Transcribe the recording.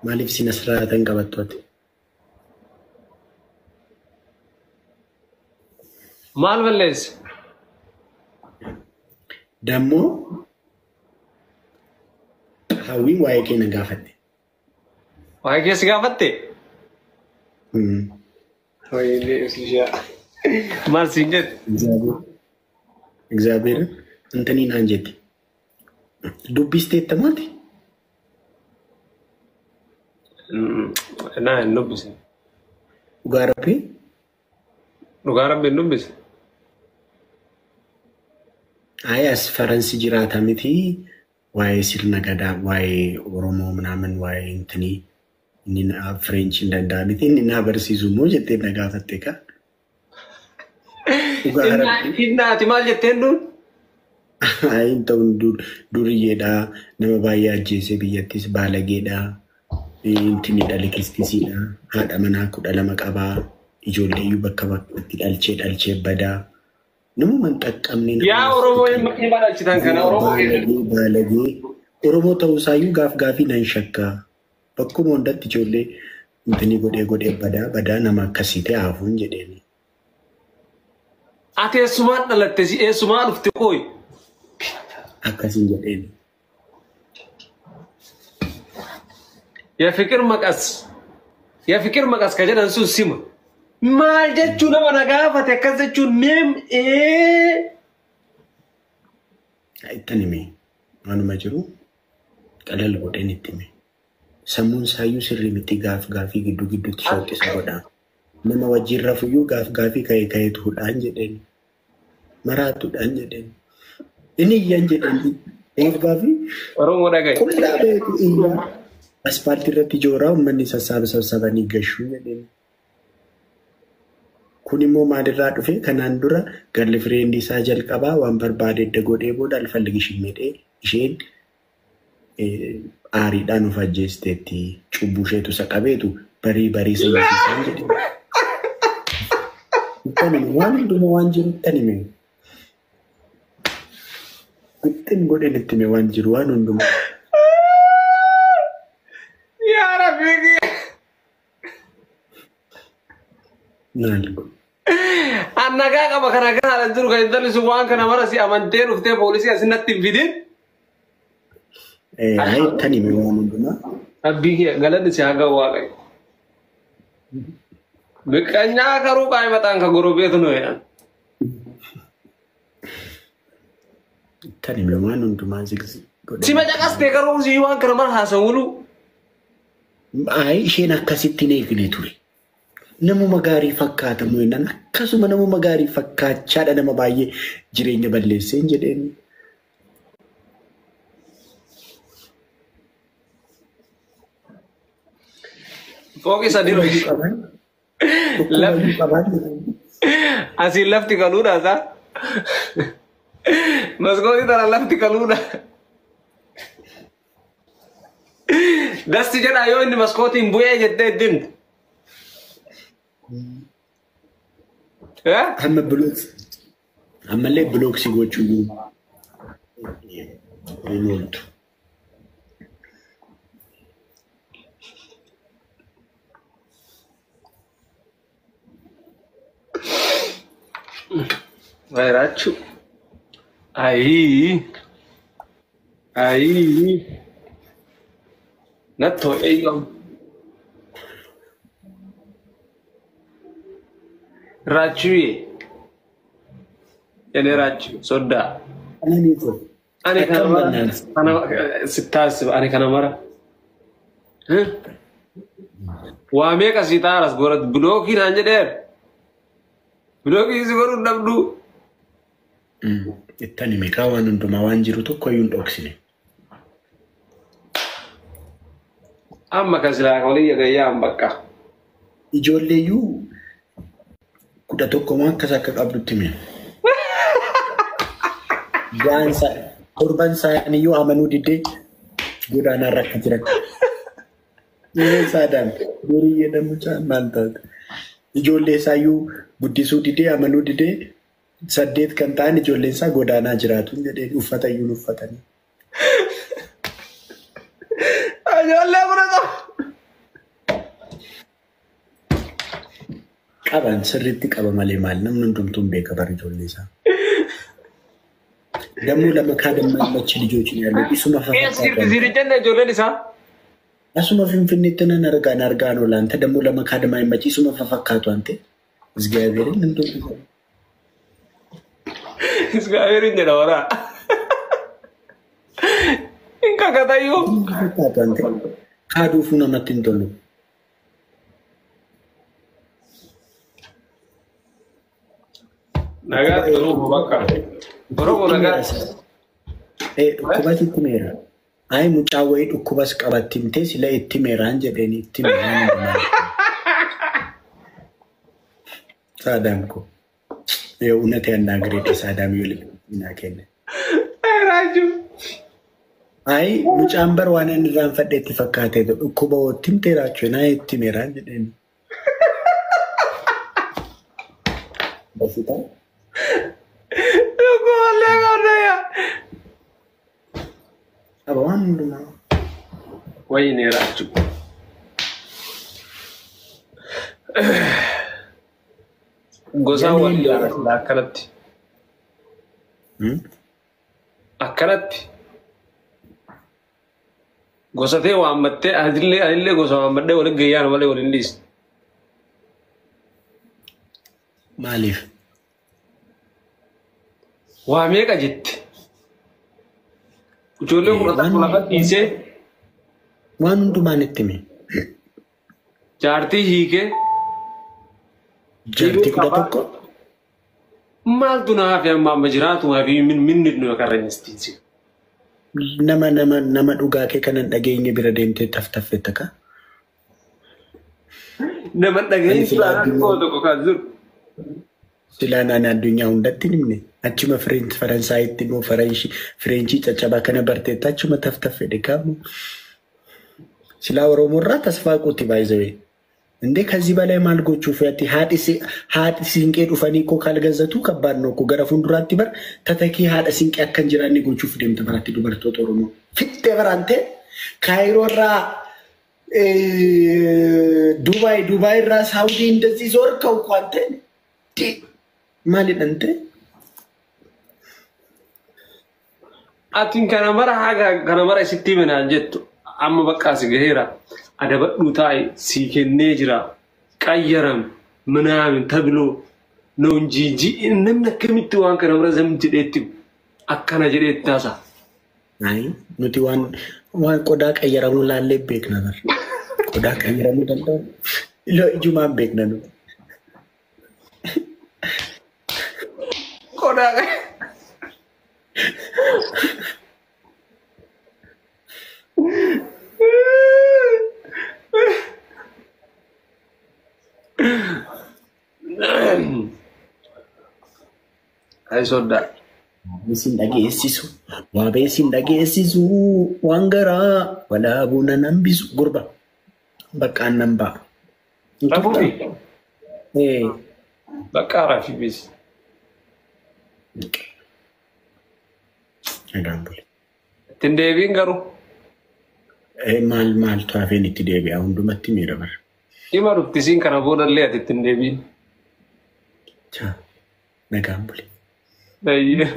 Maaliif sina sirraatan qabattooti? Maal balleesse? Dammoo hawwiin waa'ee kee na gaafatte. Waa'ee keessa gaafatte? Waa'ee islishaa. Maal siin jette? እግዚአብሔር እንትኒ naan jette. Dubbisteetta maati? Naa hin dubbise. Dhugaa Rabbii? Dhugaa Rabbii hin dubbise. As Faransi jiraata miti waa'ee sirna gadaa waa'ee Oromoo ምናምን waa'ee እንትኒ inni French hin danda'a miti inni na barsiisu immoo jettee na gaafatte ka. Innaati maal jetteen duun? Ayin ta'uun duriyyeedha nama baay'ee ajjeese biyyattis baalageedha intini dhalikistisidha haadha manaa 12 qabaa ijoollee iyyuu bakka bakkatti dhalchee badaa nama man xaqqamne yaa Oromoo hin badalchitan kana Oromoo baalagee Oromoo ta'uusaayyuu gaafii nan shakka bakkuma hundatti ijoollee intini godhee badaa nama akkasii ta'e haafuun jedheeni. Ati eessumaan dhalatte si eessumaan dhufte kooyi? Akkasiin jedheeni. Yaa fikir maqas ka jedhan sun sima. Maal jechuun nama na gaafate akkas jechuun meem ittan hime waanuma jiru qalal godheen itti hime. Sammuun saayyuu sirrii miti gaafii gidduutti shooqisa godha. Nama wajjin rafuyyuu gaafii ka'eetuudhaan jedheen. Maraatuudhaan jedheen. Inni iyyaan jedheen. Gaafii. Oromoo dhagaye. Qullaa beeku iyyaa. Aspaaltii irratti ijooraa uummanni sassabanii gashuu jedheen. Kun immoo maalirraa dhufe kanaan dura galli fireendi isaa jalqabaa waan barbaade edda godhee booda alfalli gishimmeedhee isheen aariidhaan of ajjeesteetti cubbuu isheetu isa qabeetu barii sayyisiisaan jedhee. Waan hundumaa waan jiru ittan hime. Ittiin godheen itti hime waan jiru waan hundumaa. Yaa Rabbi. Naalgo. Annagaa qaba kana haala jiru kan intalli sun waan kana mara si amantee dhuftee poolisii asinatti hin fidin. Ittan hime waan hundumaa. Abbii kee galanni si haa ga'u waaqayyo. Biqilaa garuu qaaymataan ka gorobeetu nu jedhan. Ittan hime waan hundumaa zigzi. Si macaqastee garuu si waan kana mara haasawulu. Isheen akkasitti hin eegne ture. Namuma gaarii fakkaatamu jennaan akkasuma namuma gaarii fakkaachaadha nama baay'ee jireenya balleesseen jedheen. Fooqi sadii rohi. Asiin lafti kaluudha isaa. Maskootii tana lafti kaluudha. Dasti jedhaa yoo inni maskootiin bu'ee jettee ittiin. Ammallee bilooksi gochuu hin ooltu. Vairachu. Ahí. Nato ello. Rachu. Ini rachu. Soda. Ani kana sitas ani kana mara. Wame ka sitaras gorat bloki nanje der. Bloki isi goru nabdu. Ittan hime waan hundumaa waan jiru tokko iyyuu hin dhoksine. Amma kasilaa oliyya gayyaan bakka. Ijoolleeyyuu 11 akkas akka qabdutti hime. Gaansa torban isaaniiyyuu amanuu didee godaanaan rakka jiran. Saadaan durii jedhamu maal taate. Ijoollee isaayyuu guddisuu didee amanuu didee 8 kan ta'an ijoolleen isaa godaanaa jiraatu jedheen uffata iyyuu uffatanii. Ijoollee kuna qabu. qaban sirriitti qaba malee maal namni hundumtuun beeka bara ijoollee isaa. Dammu lama kaadammaa machi lijoochin yaalo isuma fakkaatan. Ziri janna ijoolleen isaa. Asuma finfinneetti nan argaan olaanta dammu lama kaadammaa machi isuma fakkaatu ante. Isgaabeerin hundumtuu. Isgaabeerin jedha waraa. Inka katayyoo. Fakkaatu ante. Kaaduufuu namatti hin tolu. Nagaa Oromoo bakka. Oromoo nagaa. Dhukkubatti itti meera. Ayi mucaa wayii dhukkubas qabatti himtee sila itti meeraan jedheen itti meeraan. Saadam ko. Eewwunati annaagireedha saadam yoo liqinaa kenne. Raaju. Ayi mucaan bar waan inni irraan fadheetti fakkaatee dhukkuba wootti himtee raachuu naa itti meeraan jedheen. Basitaa. Abang dulu. Wah ini raju. Gosa wali akaratti. Akaratti. Gosa teh wamatte adille gosa wamatte wali gaya wali wali lis. Malif. Wamnya kajit. Ujolle mulakat ise. Wan tu mana timi? Jarti hike. Jarti kuda pokok. Mal tu na hafi amma majratu hafi min nidnu karanyistinsi. Nama duga ke kanan dagingnya beradente taf etaka. Nama dagingnya sila ko to kazur. Sila nana dunia hundatti nimne. Achuma Faransayitti immoo Fireenchii caccabaa kana barteetta achuma taf-taffedhe kaamu. Silaa Oromoorraa tasfaa quutti baay'isawee. Indee ከዚህ በላይ ማልጎቹ ፈቲ ሀዲ ሲንቄ ዱፈኒ እኮ ካልገዘቱ ከባድ ነው እኮ ገረፉን ዱራቲ በር ተተኪ ሀዲ ሲንቄ አከን ጅራኒ ጎቹ ፍዴም ተበራቲ ዱበርቶ ኦሮሞ ፍቴ በራንቴ ካይሮራ ዱባይ ራ ሳውዲ እንደዚህ ዞርከው እኮ አንተ ማለት አንተ Atin kana mara sitti mana jettu amma bakka si gahira adabadhu ta'i si kenne jira qayyaram manaamin tablo non jiji namna kamitti waan kana mara zam jedhetti akkana jedhettaasa ay nuti waan qoda qayyaramu laalle beekna bar qoda qayyaramu danda'u ilo ijumaan beekna nu qoda Ay soda. Mesin dhageessisu waa beesin dhageessisu waan garaa walaa buna nambisu gurba baqqaan nan ba'a. Rafufi. Bakka rafi bis. Agambule. Tindeebiin garuu. Maal taafeen itti deebi'a hundumatti miira bara. Ima dhuftisiin kana boodallee ati tindeebiin. Nagambule. Ayye.